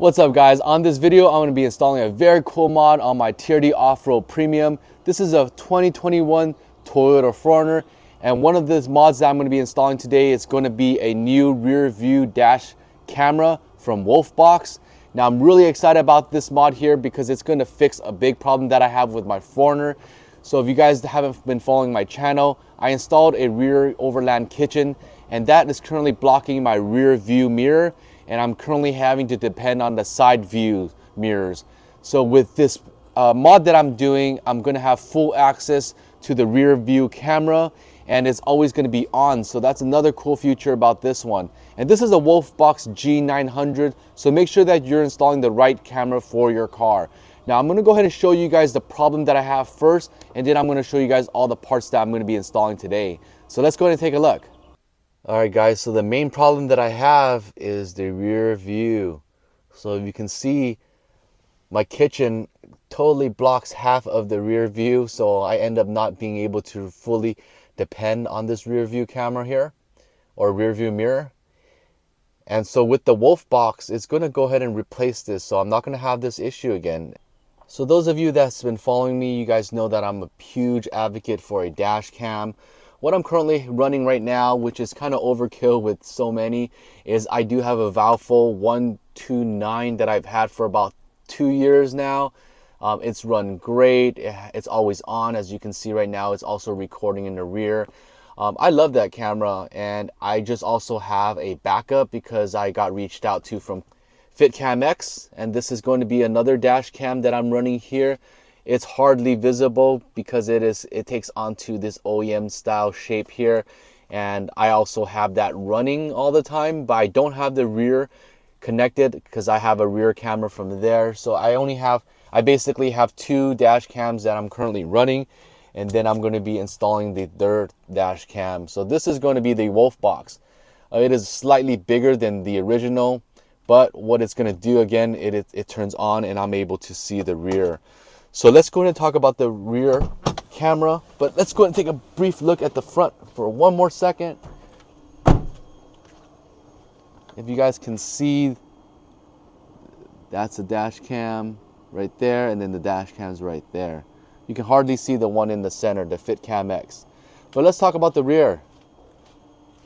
What's up guys? On this video I'm going to be installing a very cool mod on my TRD Off-Road Premium. This is a 2021 Toyota 4Runner, and one of these mods that I'm going to be installing today is going to be a new rear view dash camera from WOLFBOX. Now I'm really excited about this mod here because it's going to fix a big problem that I have with my 4Runner. So if you guys haven't been following my channel, I installed a rear overland kitchen, and that is currently blocking my rear view mirror, and I'm currently having to depend on the side view mirrors. So with this mod that I'm doing, I'm going to have full access to the rear view camera, and it's always going to be on. So that's another cool feature about this one. And this is a WOLFBOX G900, so make sure that you're installing the right camera for your car. Now I'm going to go ahead and show you guys the problem that I have first, and then I'm going to show you guys all the parts that I'm going to be installing today. So let's go ahead and take a look. Alright guys, so the main problem that I have is the rear view. So you can see my kitchen totally blocks half of the rear view, so I end up not being able to fully depend on this rear view camera here, or rear view mirror. And so with the WOLFBOX, it's going to go ahead and replace this, so I'm not going to have this issue again. So those of you that's been following me, you guys know that I'm a huge advocate for a dash cam. What I'm currently running right now, which is kind of overkill with so many, is I do have a Valfo 129 that I've had for about 2 years now. It's run great. It's always on. As you can see right now, it's also recording in the rear. I love that camera, and I just also have a backup because I got reached out to from FitCam X, and this is going to be another dash cam that I'm running here. It's hardly visible because it takes onto this OEM style shape here, and I also have that running all the time, but I don't have the rear connected because I have a rear camera from there. So I basically have 2 dash cams that I'm currently running, and then I'm going to be installing the third dash cam. So this is going to be the WOLFBOX. It is slightly bigger than the original, but what it's going to do again, it turns on and I'm able to see the rear. So let's go ahead and talk about the rear camera, but let's go ahead and take a brief look at the front for one more second. If you guys can see, that's a dash cam right there, and then the dash cam's right there. You can hardly see the one in the center, the FitCam X. But let's talk about the rear,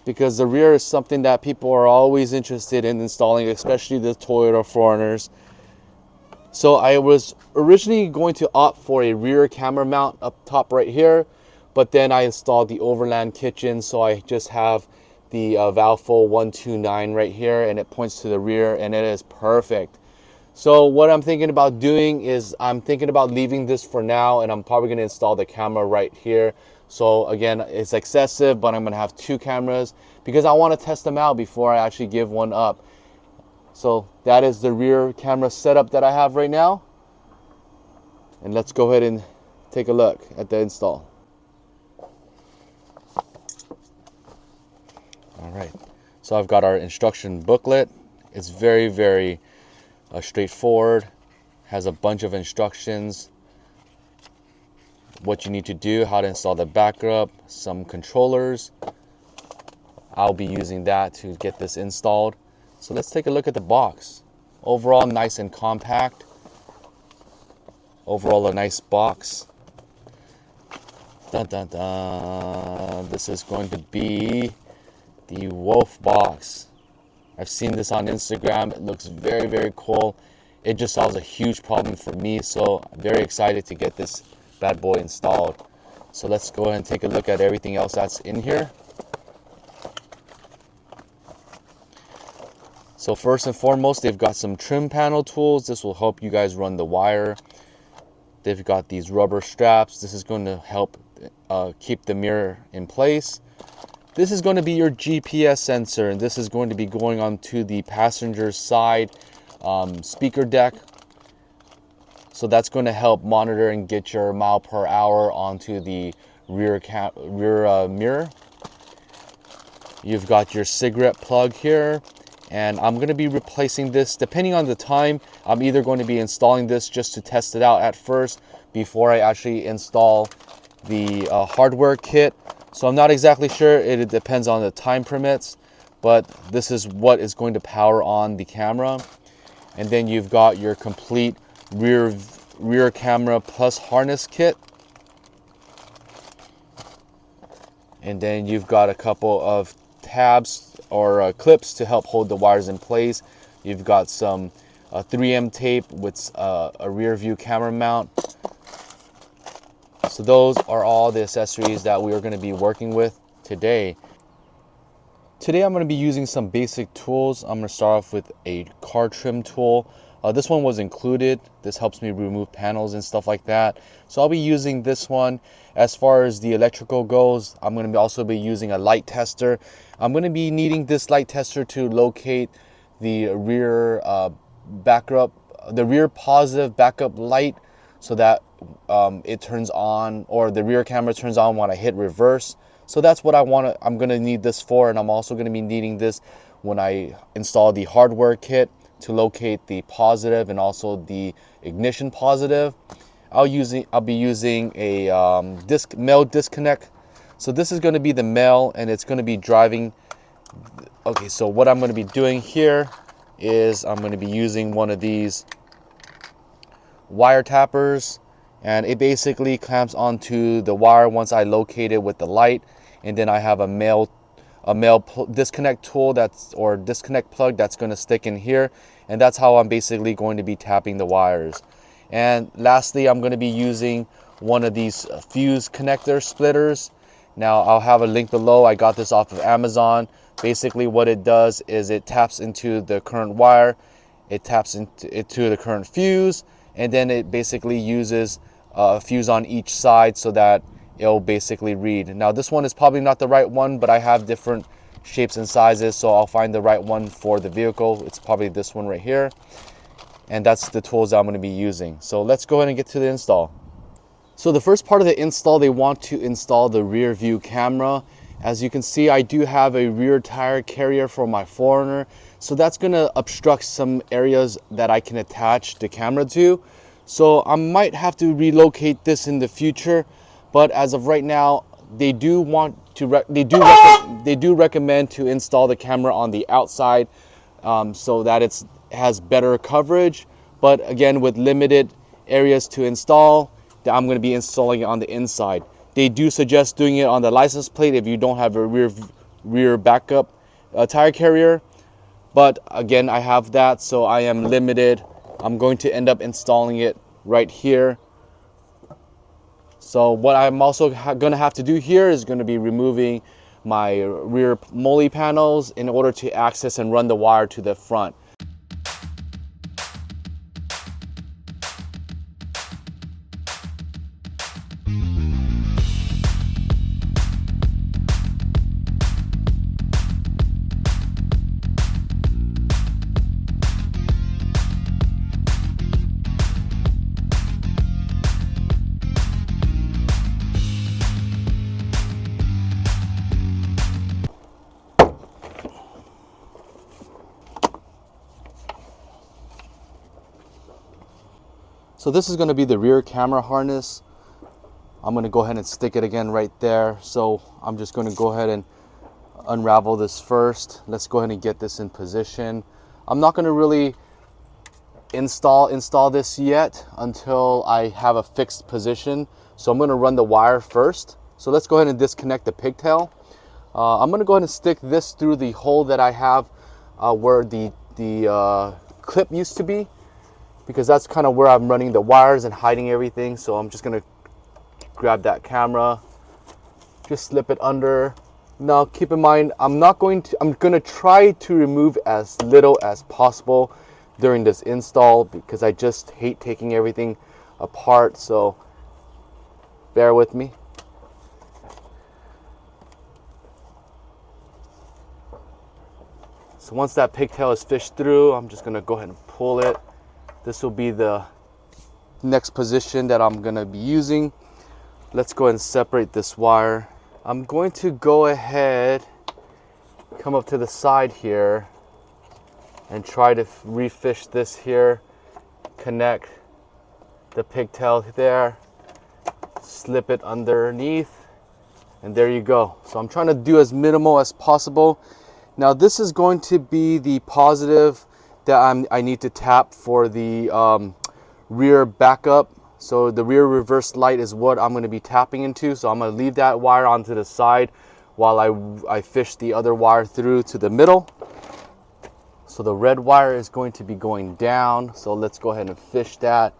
because the rear is something that people are always interested in installing, especially the Toyota 4Runners. So I was originally going to opt for a rear camera mount up top right here, but then I installed the Overland kitchen, so I just have the Valfo 129 right here, and it points to the rear, and it is perfect. So what I'm thinking about doing is I'm thinking about leaving this for now, and I'm probably going to install the camera right here. So again, it's excessive, but I'm going to have 2 cameras because I want to test them out before I actually give one up. So that is the rear camera setup that I have right now. And let's go ahead and take a look at the install. All right, so I've got our instruction booklet. It's very straightforward. Has a bunch of instructions, what you need to do, how to install the backup, some controllers. I'll be using that to get this installed. So let's take a look at the box. Overall, nice and compact. Overall, a nice box. Dun, dun, dun. This is going to be the WOLFBOX. I've seen this on Instagram. It looks very cool. It just solves a huge problem for me, so I'm very excited to get this bad boy installed. So let's go ahead and take a look at everything else that's in here. So first and foremost, they've got some trim panel tools. This will help you guys run the wire. They've got these rubber straps. This is going to help keep the mirror in place. This is going to be your GPS sensor, and this is going to be going onto the passenger side speaker deck. So that's going to help monitor and get your mile per hour onto the rear mirror. You've got your cigarette plug here. And I'm going to be replacing this depending on the time. I'm either going to be installing this just to test it out at first before I actually install the Hardwire Kit. So I'm not exactly sure. It depends on the time permits, but this is what is going to power on the camera. And then you've got your complete rear camera plus harness kit. And then you've got a couple of tabs or clips to help hold the wires in place. You've got some 3M tape with a rear view camera mount. So those are all the accessories that we are going to be working with today. Today I'm going to be using some basic tools. I'm going to start off with a car trim tool. This one was included. This helps me remove panels and stuff like that. So I'll be using this one. As far as the electrical goes, I'm going to also be using a light tester. I'm going to be needing this light tester to locate the rear rear positive backup light, so that it turns on, or the rear camera turns on when I hit reverse. So that's what I'm going to need this for. And I'm also going to be needing this when I install the Hardwire Kit to locate the positive and also the ignition positive. I'll be using a male disconnect. So this is going to be the male, and it's going to be driving. Okay, so what I'm going to be doing here is I'm going to be using one of these wire tappers, and it basically clamps onto the wire once I locate it with the light. And then I have a male disconnect tool or disconnect plug that's going to stick in here, and that's how I'm basically going to be tapping the wires. And lastly, I'm going to be using one of these fuse connector splitters. Now I'll have a link below. I got this off of Amazon. Basically what it does is it taps into the current wire, it taps into the current fuse, and then it basically uses a fuse on each side so that it'll basically read. Now this one is probably not the right one, but I have different shapes and sizes, so I'll find the right one for the vehicle. It's probably this one right here. And that's the tools that I'm going to be using. So let's go ahead and get to the install. So the first part of the install, they want to install the rear view camera. As you can see, I do have a rear tire carrier for my 4Runner. So that's going to obstruct some areas that I can attach the camera to. So I might have to relocate this in the future. But as of right now, they do recommend to install the camera on the outside so that it has better coverage. But again, with limited areas to install, I'm going to be installing it on the inside. They do suggest doing it on the license plate if you don't have a rear backup tire carrier. But again, I have that, so I am limited. I'm going to end up installing it right here. So what I'm also going to have to do here is going to be removing my rear MOLLE panels in order to access and run the wire to the front. So this is going to be the rear camera harness. I'm going to go ahead and stick it again right there. So I'm just going to go ahead and unravel this first. Let's go ahead and get this in position. I'm not going to really install this yet until I have a fixed position. So I'm going to run the wire first. So let's go ahead and disconnect the pigtail. I'm going to go ahead and stick this through the hole that I have where the clip used to be, because that's kind of where I'm running the wires and hiding everything. So I'm just gonna grab that camera, just slip it under. Now keep in mind, I'm gonna try to remove as little as possible during this install, because I just hate taking everything apart, so bear with me. So once that pigtail is fished through, I'm just gonna go ahead and pull it. This will be the next position that I'm going to be using. Let's go ahead and separate this wire. I'm going to go ahead, come up to the side here, and try to refish this here. Connect the pigtail there, slip it underneath, and there you go. So I'm trying to do as minimal as possible. Now this is going to be the positive that I need to tap for the rear backup. So the rear reverse light is what I'm going to be tapping into. So I'm going to leave that wire onto the side while I fish the other wire through to the middle. So the red wire is going to be going down. So let's go ahead and fish that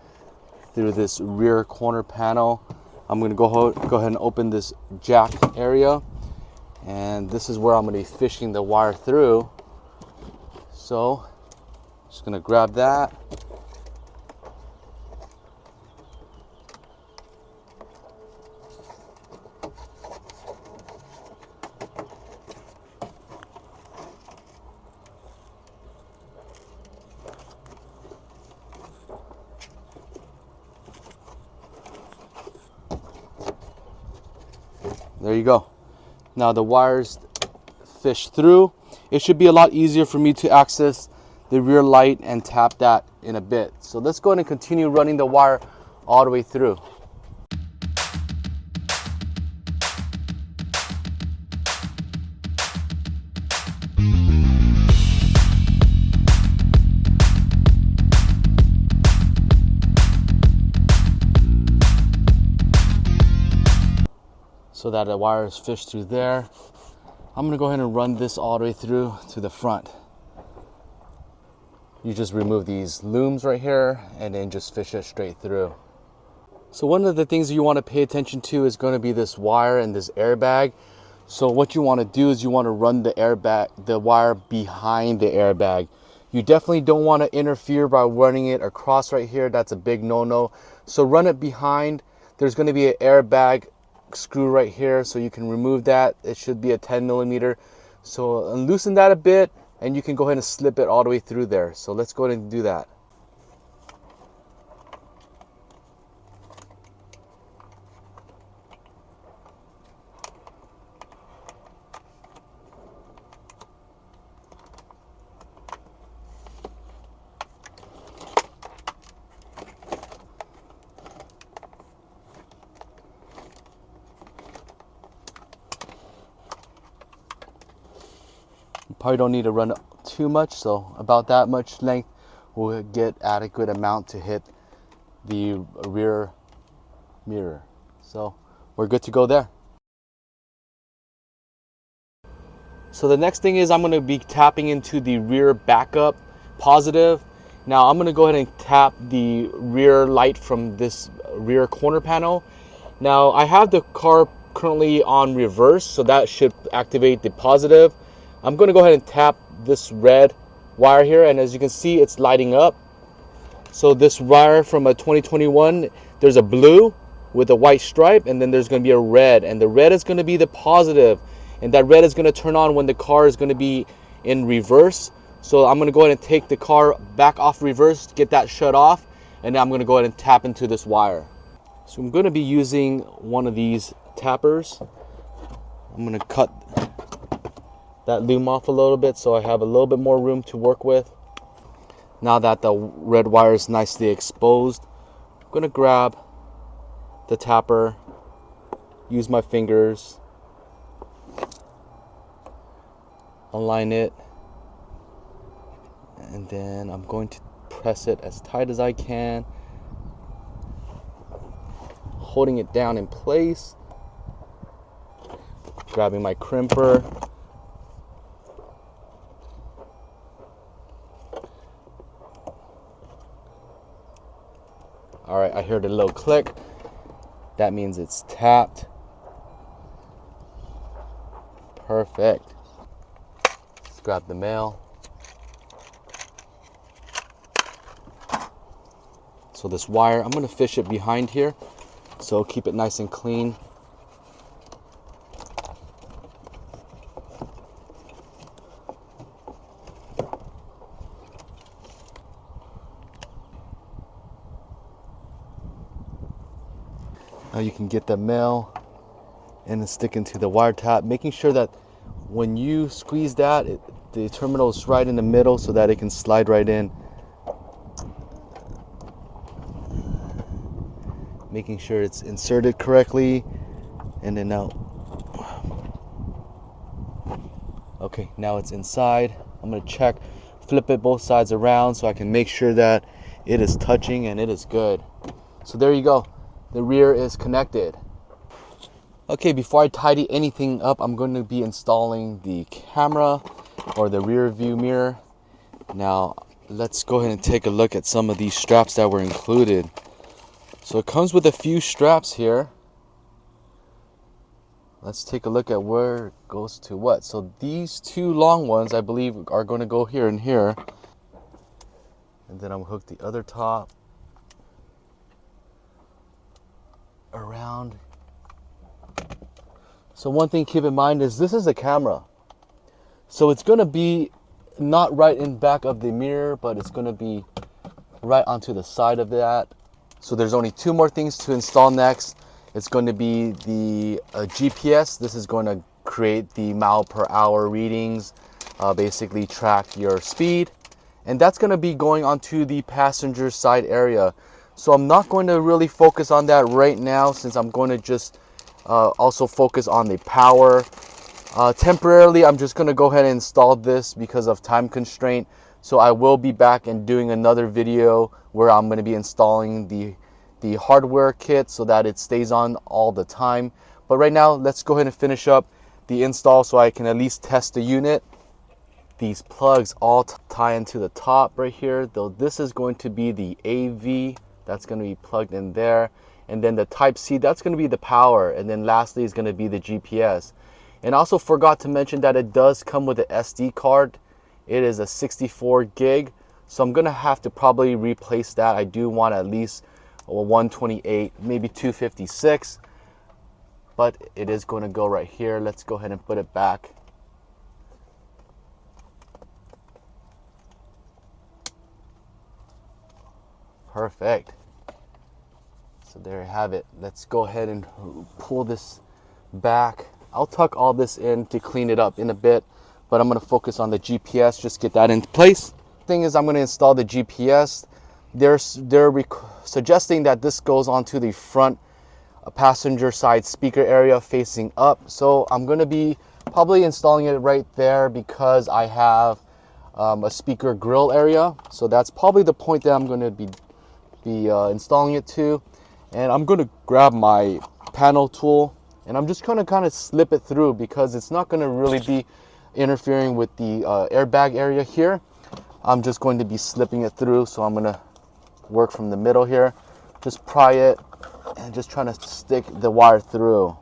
through this rear corner panel. I'm going to go ahead and open this jack area. And this is where I'm going to be fishing the wire through. So just going to grab that. There you go. Now the wires fish through. It should be a lot easier for me to access the rear light and tap that in a bit. So let's go ahead and continue running the wire all the way through. So that the wire is fished through there. I'm gonna go ahead and run this all the way through to the front. You just remove these looms right here and then just fish it straight through. So one of the things you want to pay attention to is going to be this wire and this airbag. So what you want to do is you want to run the wire behind the airbag. You definitely don't want to interfere by running it across right here. That's a big no-no. So run it behind. There's going to be an airbag screw right here, so you can remove that. It should be a 10mm. So loosen that a bit and you can go ahead and slip it all the way through there. So let's go ahead and do that. Probably don't need to run too much, so about that much length will get adequate amount to hit the rear mirror. So we're good to go there. So the next thing is I'm going to be tapping into the rear backup positive. Now I'm going to go ahead and tap the rear light from this rear corner panel. Now I have the car currently on reverse, so that should activate the positive. I'm going to go ahead and tap this red wire here, and as you can see, it's lighting up. So this wire from a 2021, there's a blue with a white stripe, and then there's going to be a red, and the red is going to be the positive, and that red is going to turn on when the car is going to be in reverse. So I'm going to go ahead and take the car back off reverse, get that shut off, and then I'm going to go ahead and tap into this wire. So I'm going to be using one of these tappers. I'm going to cut that loom off a little bit so I have a little bit more room to work with. Now that the red wire is nicely exposed, I'm going to grab the tapper, use my fingers, align it, and then I'm going to press it as tight as I can, holding it down in place, grabbing my crimper. All right, I heard a little click. That means it's tapped. Perfect. Let's grab the mail. So this wire, I'm going to fish it behind here, so keep it nice and clean. Now you can get the mail and then stick into the wire tap, making sure that when you squeeze that, the terminal is right in the middle so that it can slide right in. Making sure it's inserted correctly, and then now, okay, now it's inside. I'm going to check flip it both sides around so I can make sure that it is touching and it is good. So there you go, the rear is connected. Okay, before I tidy anything up, I'm going to be installing the camera or the rear view mirror. Now let's go ahead and take a look at some of these straps that were included. So it comes with a few straps here. Let's take a look at where it goes to what. So these two long ones I believe are going to go here and here, and then I'm going to hook the other top around. So one thing to keep in mind is this is a camera, so it's going to be not right in back of the mirror, but it's going to be right onto the side of that. So there's only two more things to install next. It's going to be the GPS. This is going to create the mile per hour readings, basically track your speed, and that's going to be going onto the passenger side area. So I'm not going to really focus on that right now, since I'm going to just also focus on the power. Temporarily, I'm just going to go ahead and install this because of time constraint. So I will be back and doing another video where I'm going to be installing the Hardwire Kit so that it stays on all the time. But right now, let's go ahead and finish up the install so I can at least test the unit. These plugs all tie into the top right here, though this is going to be the AV that's going to be plugged in there, and then the Type-C, that's going to be the power, and then lastly is going to be the GPS. And also forgot to mention that it does come with an SD card. It is a 64 gig, so I'm going to have to probably replace that. I do want at least a 128, maybe 256, but it is going to go right here. Let's go ahead and put it back. Perfect. So there you have it. Let's go ahead and pull this back. I'll tuck all this in to clean it up in a bit, but I'm going to focus on the GPS, just get that into place. Thing is, I'm going to install the GPS. They're suggesting that this goes onto the front passenger side speaker area facing up. So I'm going to be probably installing it right there because I have a speaker grill area. So that's probably the point that I'm going to be installing it to. And I'm going to grab my panel tool, and I'm just going to kind of slip it through because it's not going to really be interfering with the airbag area here. I'm just going to be slipping it through, so I'm going to work from the middle here. Just pry it and just trying to stick the wire through.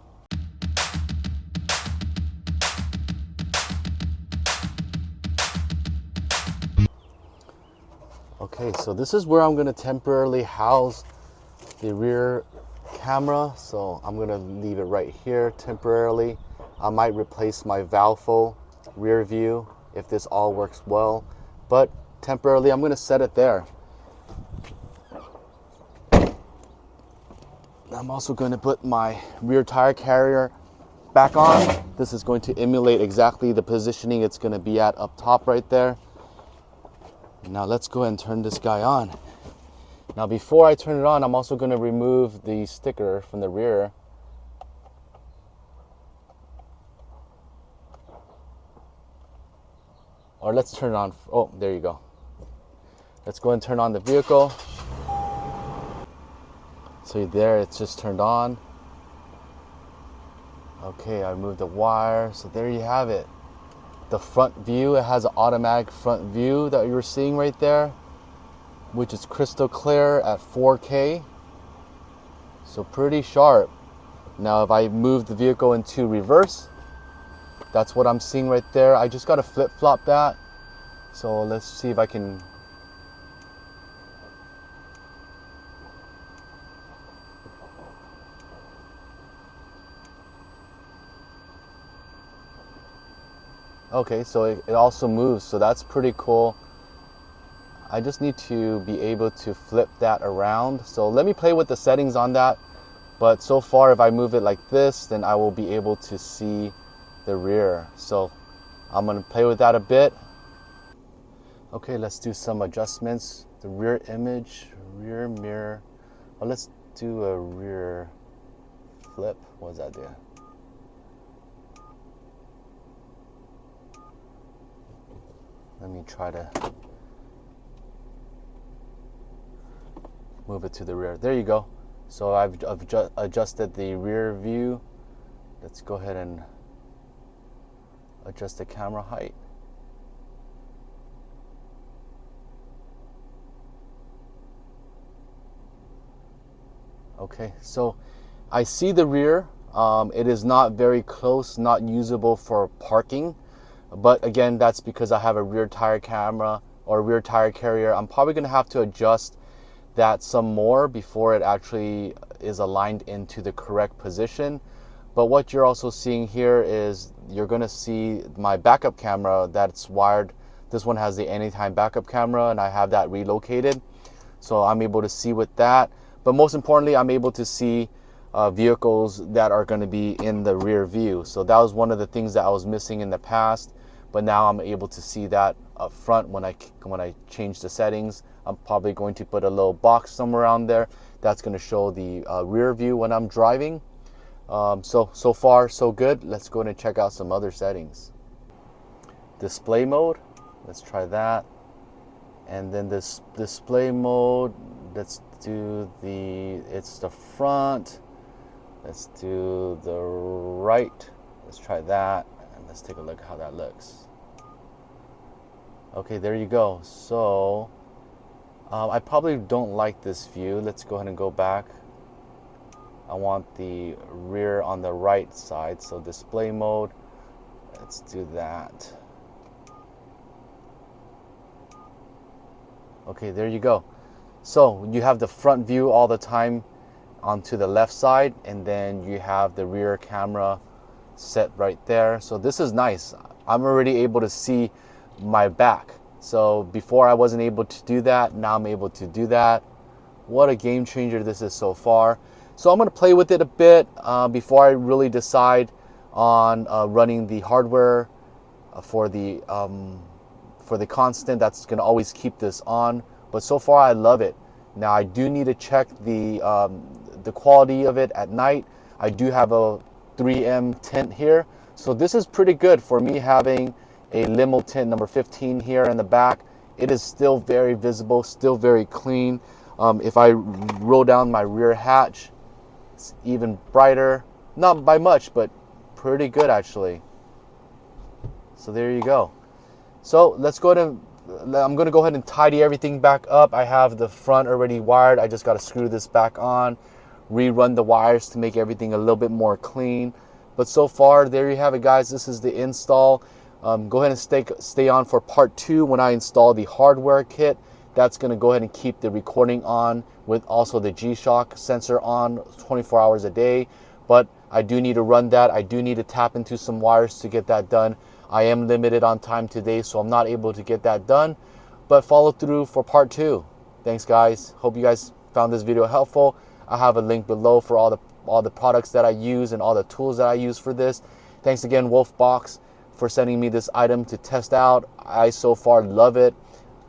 Okay, so this is where I'm going to temporarily house the rear camera, so I'm going to leave it right here temporarily. I might replace my Valfo rear view if this all works well, but temporarily I'm going to set it there. I'm also going to put my rear tire carrier back on. This is going to emulate exactly the positioning it's going to be at up top right there. Now let's go ahead and turn this guy on. Now before I turn it on, I'm also going to remove the sticker from the rear. Or let's turn it on. Oh, there you go. Let's go ahead and turn on the vehicle. So there, it's just turned on. Okay, I removed the wire. So there you have it. The front view, it has an automatic front view that you were seeing right there, which is crystal clear at 4K. So pretty sharp. Now if I move the vehicle into reverse, that's what I'm seeing right there. I just got to flip-flop that. So let's see if I can. Okay, so it also moves, so that's pretty cool. I just need to be able to flip that around. So let me play with the settings on that. But so far, if I move it like this, then I will be able to see the rear. So I'm gonna play with that a bit. Okay, let's do some adjustments. The rear image, rear mirror. Well, let's do a rear flip. What does that do? Let me try to move it to the rear. There you go. So I've adjusted the rear view. Let's go ahead and adjust the camera height. Okay, so I see the rear. It is not very close, not usable for parking. But again, that's because I have a rear tire camera or rear tire carrier. I'm probably gonna have to adjust that some more before it actually is aligned into the correct position. But what you're also seeing here is you're gonna see my backup camera that's wired. This one has the anytime backup camera and I have that relocated. So I'm able to see with that. But most importantly, I'm able to see vehicles that are gonna be in the rear view. So that was one of the things that I was missing in the past, but now I'm able to see that up front when I change the settings. I'm probably going to put a little box somewhere around there that's gonna show the rear view when I'm driving. So far, so good. Let's go ahead and check out some other settings. Display mode, let's try that. And then this display mode, let's do it's the front. Let's do the right. Let's try that. And let's take a look at how that looks. Okay, there you go. So I probably don't like this view. Let's go ahead and go back. I want the rear on the right side. So display mode, let's do that. Okay, there you go. So you have the front view all the time onto the left side, and then you have the rear camera set right there. So this is nice. I'm already able to see my back. So before I wasn't able to do that, now I'm able to do that. What a game changer this is so far. So I'm gonna play with it a bit before I really decide on running the hardware for the constant that's gonna always keep this on. But so far I love it. Now I do need to check the quality of it at night. I do have a 3M tint here. So this is pretty good for me having a limo tint number 15 here in the back. It is still very visible, still very clean. If I roll down my rear hatch, it's even brighter. Not by much, but pretty good actually. So there you go. So let's go ahead and I'm gonna go ahead and tidy everything back up. I have the front already wired. I just gotta screw this back on, rerun the wires to make everything a little bit more clean. But so far, there you have it, guys. This is the install. Go ahead and stay on for part 2 when I install the hardware kit. That's gonna go ahead and keep the recording on with also the G-Shock sensor on 24 hours a day. But I do need to run that. I do need to tap into some wires to get that done. I am limited on time today, so I'm not able to get that done, but follow through for part 2. Thanks, guys. Hope you guys found this video helpful. I have a link below for all the products that I use and all the tools that I use for this. Thanks again, WOLFBOX, for sending me this item to test out. I so far love it.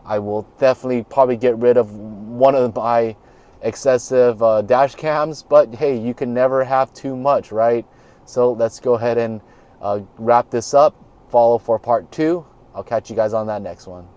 I will definitely probably get rid of one of my excessive dash cams, but hey, you can never have too much, right? So let's go ahead and wrap this up. Follow for part 2. I'll catch you guys on that next one.